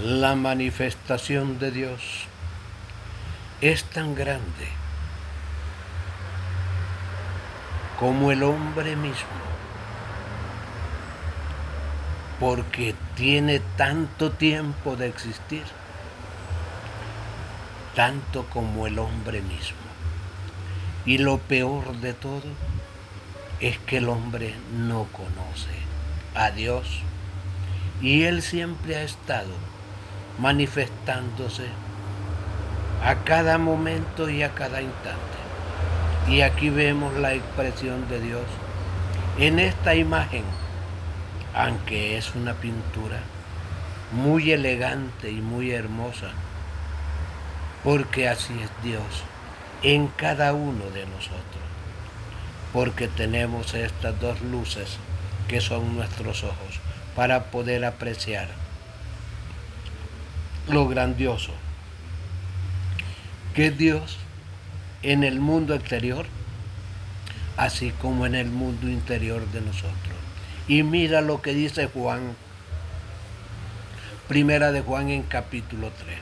La manifestación de Dios es tan grande como el hombre mismo, porque tiene tanto tiempo de existir, tanto como el hombre mismo. Y lo peor de todo es que el hombre no conoce a Dios, y Él siempre ha estado manifestándose a cada momento y a cada instante. Y aquí vemos la expresión de Dios en esta imagen, aunque es una pintura muy elegante y muy hermosa, porque así es Dios en cada uno de nosotros, porque tenemos estas dos luces que son nuestros ojos para poder apreciar lo grandioso que es Dios en el mundo exterior, así como en el mundo interior de nosotros. Y mira lo que dice Juan, primera de Juan en capítulo 3.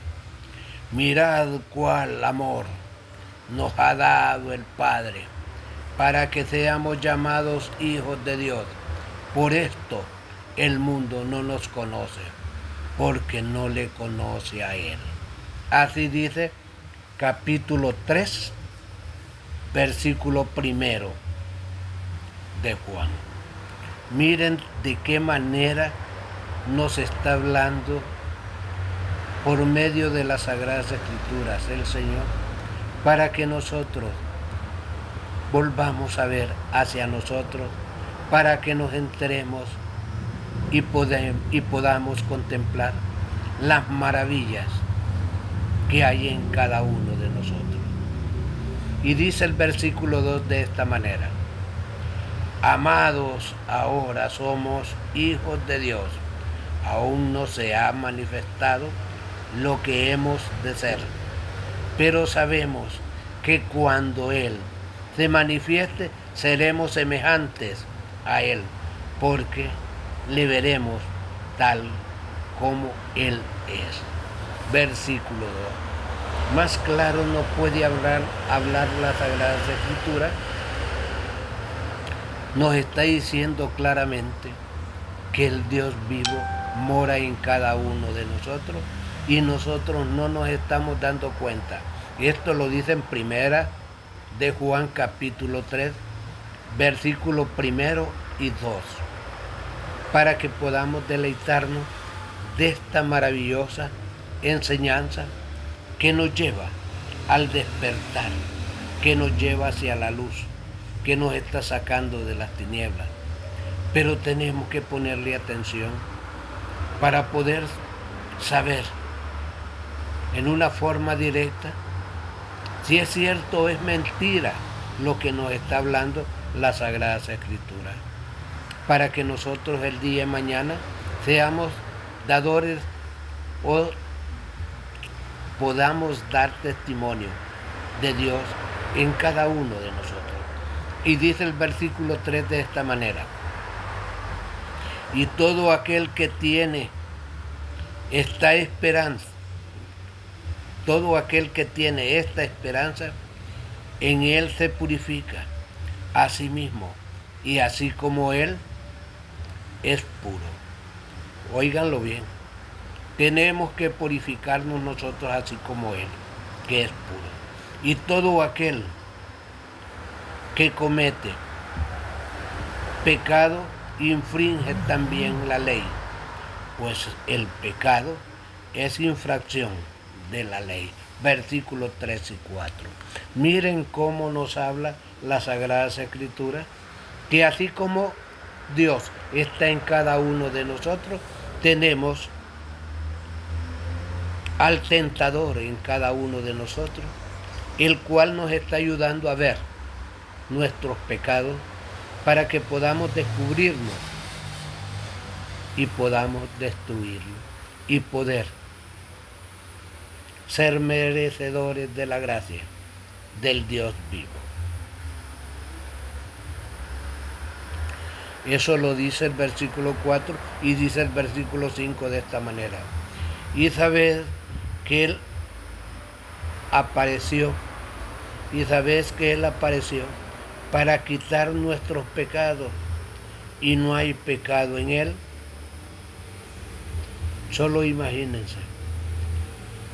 Mirad cuál amor nos ha dado el Padre para que seamos llamados hijos de Dios. Por esto el mundo no nos conoce, porque no le conoce a Él. Así dice capítulo 3, versículo 1 de Juan. Miren de qué manera nos está hablando por medio de las Sagradas Escrituras el Señor, para que nosotros volvamos a ver hacia nosotros, para que nos enteremos y podamos contemplar las maravillas que hay en cada uno de nosotros. Y dice el versículo 2 de esta manera: amados, ahora somos hijos de Dios, aún no se ha manifestado lo que hemos de ser, pero sabemos que cuando Él se manifieste seremos semejantes a Él, porque le veremos tal como Él es. Versículo 2. Más claro no puede hablar la Sagrada Escritura. Nos está diciendo claramente que el Dios vivo mora en cada uno de nosotros y nosotros no nos estamos dando cuenta. Esto lo dice en primera de Juan capítulo 3, versículos 1 y 2, para que podamos deleitarnos de esta maravillosa enseñanza que nos lleva al despertar, que nos lleva hacia la luz, que nos está sacando de las tinieblas. Pero tenemos que ponerle atención para poder saber en una forma directa si es cierto o es mentira lo que nos está hablando las Sagradas Escrituras, para que nosotros el día de mañana seamos dadores o podamos dar testimonio de Dios en cada uno de nosotros. Y dice el versículo 3 de esta manera: y todo aquel que tiene esta esperanza, todo aquel que tiene esta esperanza, en Él se purifica a sí mismo, y así como Él es puro. Óiganlo bien, tenemos que purificarnos nosotros así como Él, que es puro. Y todo aquel que comete pecado infringe también la ley, pues el pecado es infracción de la ley. Versículos 3 y 4. Miren cómo nos habla las Sagradas Escrituras, que así como Dios está en cada uno de nosotros, tenemos al tentador en cada uno de nosotros, el cual nos está ayudando a ver nuestros pecados para que podamos descubrirnos y podamos destruirlos y poder ser merecedores de la gracia del Dios vivo. Eso lo dice el versículo 4 y dice el versículo 5 de esta manera: Y sabed que Él apareció, para quitar nuestros pecados, y no hay pecado en Él. Solo imagínense.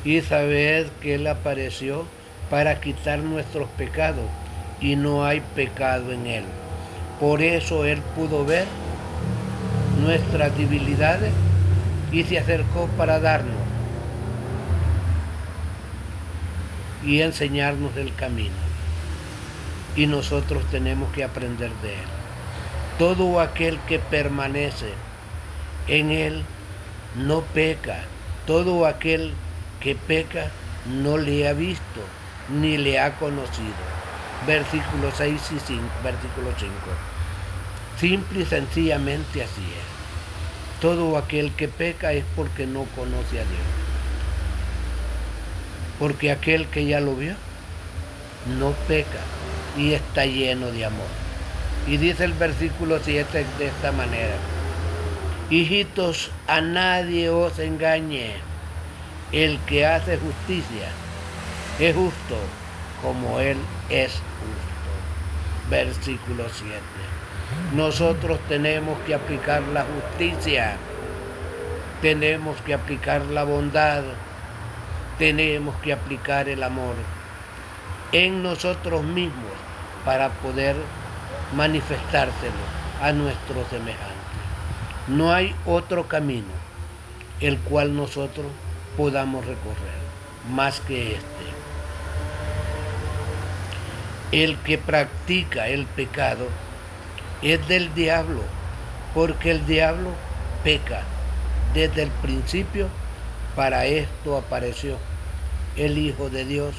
Y sabed que Él apareció para quitar nuestros pecados, y no hay pecado en Él. Por eso Él pudo ver nuestras debilidades y se acercó para darnos y enseñarnos el camino. Y nosotros tenemos que aprender de Él. Todo aquel que permanece en Él no peca. Todo aquel que peca no le ha visto ni le ha conocido. Versículo 6 y 5, versículo 5. Simple y sencillamente así es. Todo aquel que peca es porque no conoce a Dios. Porque aquel que ya lo vio no peca y está lleno de amor. Y dice el versículo 7 de esta manera: hijitos, a nadie os engañe. El que hace justicia es justo como Él es justo. Versículo 7. Nosotros tenemos que aplicar la justicia, tenemos que aplicar la bondad, tenemos que aplicar el amor en nosotros mismos para poder manifestárselo a nuestros semejantes. No hay otro camino el cual nosotros podamos recorrer más que este. El que practica el pecado es del diablo, porque el diablo peca desde el principio. Para esto apareció el Hijo de Dios,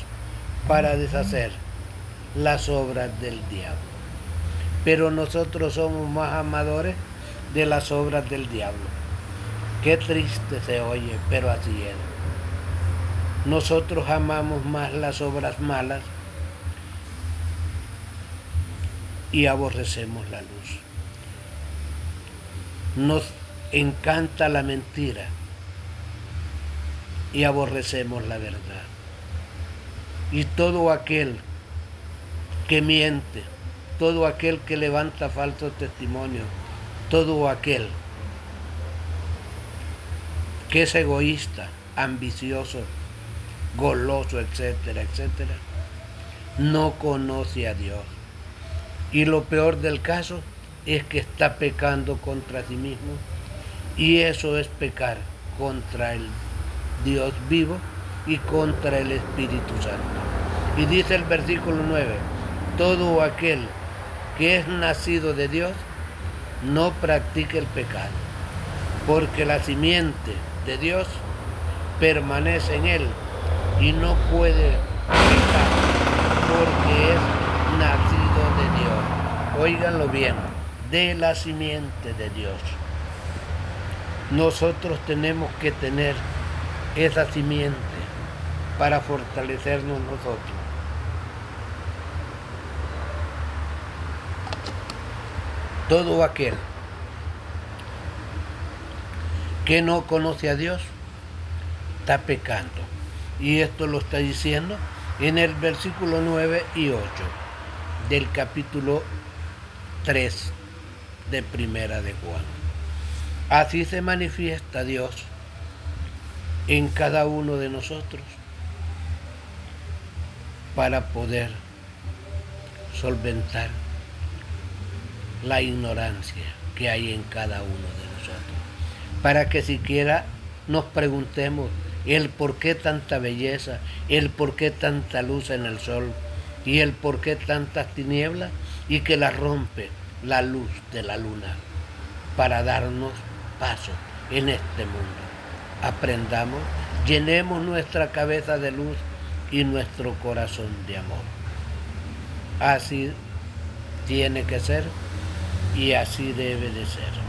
para deshacer las obras del diablo. Pero nosotros somos más amadores de las obras del diablo. Qué triste se oye, pero así es. Nosotros amamos más las obras malas y aborrecemos la luz. Nos encanta la mentira y aborrecemos la verdad. Y todo aquel que miente, todo aquel que levanta falsos testimonios, todo aquel que es egoísta, ambicioso, goloso, etcétera, etcétera, no conoce a Dios. Y lo peor del caso es que está pecando contra sí mismo, y eso es pecar contra el Dios vivo y contra el Espíritu Santo. Y dice el versículo 9: todo aquel que es nacido de Dios no practica el pecado, porque la simiente de Dios permanece en él y no puede pecar porque es nacido de Dios. Óiganlo bien, de la simiente de Dios. Nosotros tenemos que tener esa simiente para fortalecernos nosotros. Todo aquel que no conoce a Dios está pecando. Y esto lo está diciendo en el versículo 9 y 8 del capítulo 3 de Primera de Juan. Así se manifiesta Dios en cada uno de nosotros para poder solventar la ignorancia que hay en cada uno de nosotros, para que siquiera nos preguntemos el por qué tanta belleza, el por qué tanta luz en el sol y el por qué tantas tinieblas, y que las rompe la luz de la luna para darnos paso en este mundo. Aprendamos, llenemos nuestra cabeza de luz y nuestro corazón de amor. Así tiene que ser y así debe de ser.